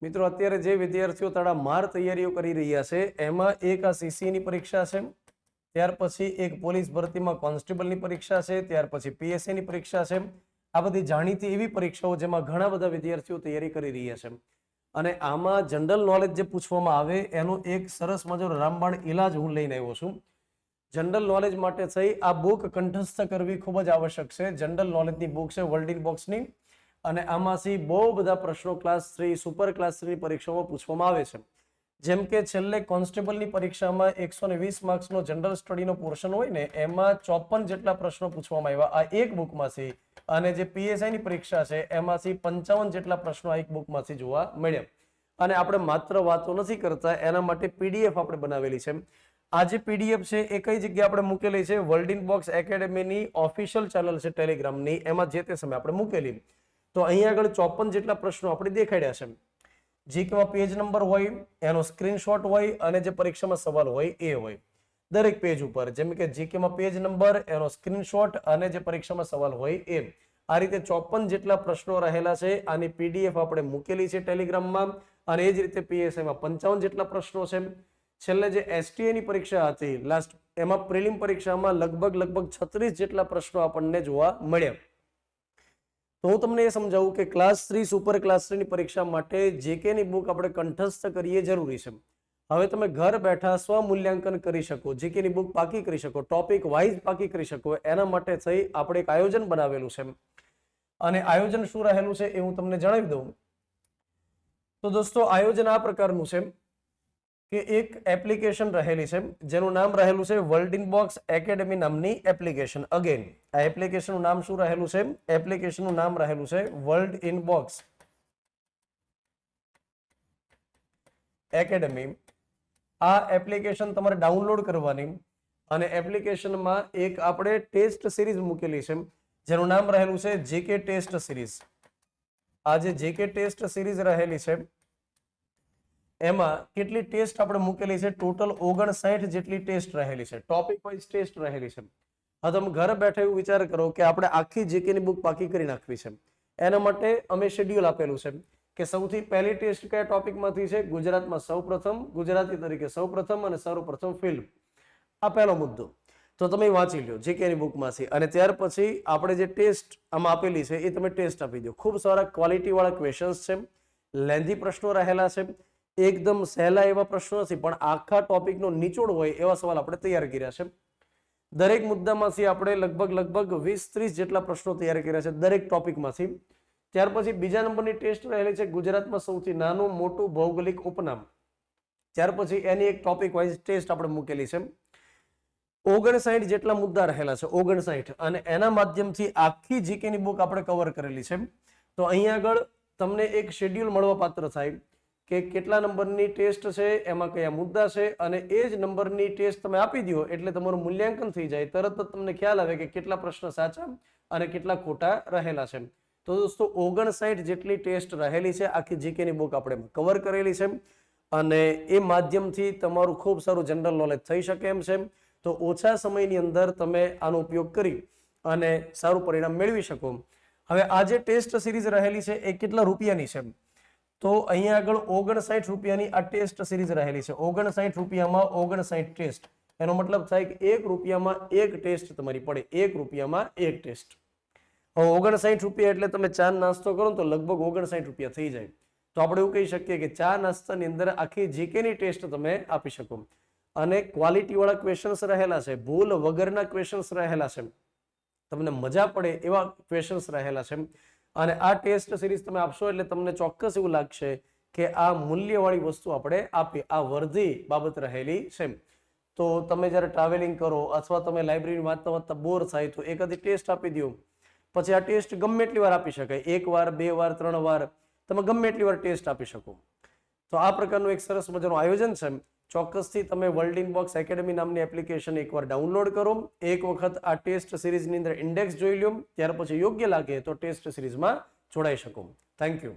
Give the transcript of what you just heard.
મિત્રો અત્યારે જે વિદ્યાર્થીઓ તડામાર તૈયારીઓ કરી રહ્યા છે એમાં એક આ સીસીની પરીક્ષા છે, ત્યાર પછી એક પોલીસ ભરતીમાં કોન્સ્ટેબલની પરીક્ષા છે, ત્યાર પછી પીએસસીની પરીક્ષા છે. આ બધી જાણીતી એવી પરીક્ષાઓ જેમાં ઘણા બધા વિદ્યાર્થીઓ તૈયારી કરી રહ્યા છે અને આમાં જનરલ નોલેજ જે પૂછવામાં આવે એનો એક સરસ મજાનો રામબાણ ઇલાજ હું લઈને આવ્યો છું. જનરલ નોલેજ માટે થઈ આ બુક કંઠસ્થ કરવી ખૂબ જ આવશ્યક છે. જનરલ નોલેજની બુક છે વર્લ્ડ બોક્સની અને આમાંથી બહુ બધા પ્રશ્નો ક્લાસ 3 સુપર ક્લાસ 3 પરીક્ષામાં પૂછવામાં આવે છે. જેમ કે છેલ્લે કોન્સ્ટેબલની પરીક્ષામાં 120 માર્ક્સનો જનરલ સ્ટડીનો પોર્શન હોય ને એમાં 54 જેટલા પ્રશ્નો પૂછવામાં આવ્યા આ એક બુકમાંથી, અને જે પીએસઆઈની પરીક્ષા છે એમાંથી 55 જેટલા પ્રશ્નો આ એક બુકમાંથી જોવા મળ્યા. અને આપણે માત્ર વાતો નથી કરતા, એના માટે પીડીએફ આપણે બનાવેલી છે. આ જે પીડીએફ છે એ કઈ જગ્યાએ આપણે મૂકેલી છે? વર્લ્ડ બોક્સ એકેડેમીની ઓફિશિયલ ચેનલ છે ટેલિગ્રામની, એમાં જે તે સમયે આપણે મૂકેલી. તો અહીંયા આગળ 54 જેટલા પ્રશ્નો આપણે દેખાડ્યા છે. જીકેમાં પેજ નંબર હોય, એનો સ્ક્રીનશોટ હોય અને જે પરીક્ષામાં સવાલ હોય એ હોય દરેક પેજ ઉપર. જેમ કે જીકેમાં પેજ નંબર, એનો સ્ક્રીનશોટ અને જે પરીક્ષામાં સવાલ હોય એ. આ રીતે 54 જેટલા પ્રશ્નો રહેલા છે. આની પીડીએફ આપણે મૂકેલી છે ટેલિગ્રામમાં. અને એ જ રીતે પીએસઆઈમાં 55 જેટલા પ્રશ્નો છે. છેલ્લે જે એસટીએની પરીક્ષા હતી લાસ્ટ, એમાં પ્રિલિમ પરીક્ષામાં લગભગ 36 જેટલા પ્રશ્નો આપણને જોવા મળ્યા. તો હું તમને એ સમજાવું કે ક્લાસ 3 સુપર ક્લાસ 3 ની પરીક્ષા માટે જીકેની બુક આપણે કંઠસ્થ કરીએ જરૂરી છે. હવે તમે ઘર બેઠા સ્વ મૂલ્યાંકન કરી શકો, જીકેની બુક પાકી કરી શકો, ટોપિક વાઇઝ પાકી કરી શકો, એના માટે થઈ આપણે એક આયોજન બનાવેલું છે. અને આયોજન શું રહેલું છે એ હું તમને જણાવી દઉં. તો દોસ્તો આયોજન આ પ્રકારનું છે કે એક એપ્લિકેશન રહેલી છે જેનું નામ રહેલું છે વર્લ્ડ બોક્સ એકેડેમી નામની એપ્લિકેશન. અગેન આ એપ્લિકેશનનું નામ શું રહેલું છે? એપ્લિકેશનનું નામ રહેલું છે વર્લ્ડ બોક્સ એકેડેમી. આ એપ્લિકેશન તમારે ડાઉનલોડ કરવાની અને એપ્લિકેશનમાં એક આપણે ટેસ્ટ સિરીઝ મૂકેલી છે જેનું નામ રહેલું છે જીકે ટેસ્ટ સિરીઝ. આ જે જીકે ટેસ્ટ સિરીઝ રહેલી છે એમાં કેટલી ટેસ્ટ આપણે મૂકેલી છે? ટોટલ 59 જેટલી ટેસ્ટ રહેલી છે, ટોપિક વાઇઝ ટેસ્ટ રહેલી છે. હવે તમે ઘરે બેઠા એવું વિચાર કરો કે આપણે આખી જીકેની બુક પાકી કરી નાખવી છે. એના માટે અમે શેડ્યુલ આપેલું છે કે સૌથી પહેલી ટેસ્ટ કયા ટોપિકમાંથી છે? ગુજરાતમાં સૌપ્રથમ, ગુજરાતી તરીકે સૌપ્રથમ અને સર્વપ્રથમ ફિલ્મ. આ પહેલો મુદ્દો. તો તમે વાંચી લો જીકેની બુકમાંથી. અને ત્યાર પછી આપણે જે ટેસ્ટ આમાં આપેલી છે એ તમે ટેસ્ટ આપી દો. ખૂબ સારા ક્વોલિટી વાળા ક્વેશ્ચન્સ છે, લેન્ધી પ્રશ્નો રહેલા છે, એકદમ સહેલા એવા પ્રશ્નો નથી પણ આખા ટોપિકનો નિચોડ હોય એવા સવાલ આપણે તૈયાર કર્યા છે. દરેક મુદ્દામાંથી આપણે લગભગ 20-30 જેટલા પ્રશ્નો તૈયાર કર્યા છે દરેક ટોપિકમાંથી. ત્યાર પછી બીજા નંબરની ટેસ્ટ રહેલી છે ગુજરાતમાં સૌથી નાનું મોટું ભૌગોલિક ઉપનામ. ત્યાર પછી એની એક ટોપિક વાઇઝ ટેસ્ટ આપણે મૂકેલી છે. 59 જેટલા મુદ્દા રહેલા છે, 59, અને એના માધ્યમથી આખી જીકેની બુક આપણે કવર કરેલી છે. તો અહીંયા આગળ તમને એક શેડ્યુલ મળવા પાત્ર થાય કે કેટલા નંબરની ટેસ્ટ છે, એમાં કયા મુદ્દા છે, અને એ જ નંબરની ટેસ્ટ તમે આપી દો એટલે તમારું મૂલ્યાંકન થઈ જાય. તરત જ તમને ખ્યાલ આવે કે કેટલા પ્રશ્ન સાચા અને કેટલા ખોટા રહેલા છે. તો દોસ્તો 59 જેટલી ટેસ્ટ રહેલી છે, આખી જીકેની બુક આપણે કવર કરેલી છે અને એ માધ્યમથી તમારું ખૂબ સારું જનરલ નોલેજ થઈ શકે એમ છે. તો ઓછા સમયની અંદર તમે આનો ઉપયોગ કરી અને સારું પરિણામ મેળવી શકો. હવે આ જે ટેસ્ટ સિરીઝ રહેલી છે એ કેટલા રૂપિયાની છે? તો અહીંયા આગળ 59 રૂપિયાની આ ટેસ્ટ સિરીઝ રહેલી છે. 59 રૂપિયામાં 59 ટેસ્ટ. એનો મતલબ થાય કે 1 રૂપિયામાં એક ટેસ્ટ તમારી પડે. 1 રૂપિયામાં એક ટેસ્ટ. હવે 59 રૂપિયા એટલે તમે ચા નાસ્તો કરો તો લગભગ 59 રૂપિયા થઈ જાય. તો આપણે એવું કહી શકીએ કે ચા નાસ્તાની અંદર આખી જીકેની ટેસ્ટ તમે આપી શકો. અને ક્વોલિટી વાળા ક્વેશ્ચન્સ રહેલા છે, ભૂલ વગરના ક્વેશ્ચન્સ રહેલા છે, તમને મજા પડે એવા ક્વેશ્ચન્સ રહેલા છે. અને આ ટેસ્ટ સિરીઝ તમે આપશો એટલે તમને ચોક્કસ એવું લાગશે કે આ મૂલ્યવાળી વસ્તુ આપણે આપી, આ વર્ધી બાબત રહેલી છે. તો તમે જ્યારે ટ્રાવેલિંગ કરો અથવા તમે લાઇબ્રેરી વાંચતા વાંચતા બોર થાય તો એકાદી ટેસ્ટ આપી દો. પછી આ ટેસ્ટ ગમે એટલી વાર આપી શકાય, 1 વાર, 2 વાર, 3 વાર, તમે ગમે એટલી વાર ટેસ્ટ આપી શકો. તો આ પ્રકારનું એક સરસ મજાનું આયોજન છે. ચોક્કસથી તમે વર્લ્ડ બોક્સ એકેડેમી નામની એપ્લિકેશન એકવાર ડાઉનલોડ કરો, એક વખત આ ટેસ્ટ સિરીઝની અંદર ઇન્ડેક્સ જોઈ લો, ત્યાર પછી યોગ્ય લાગે તો ટેસ્ટ સિરીઝમાં જોડાઈ શકો. Thank you.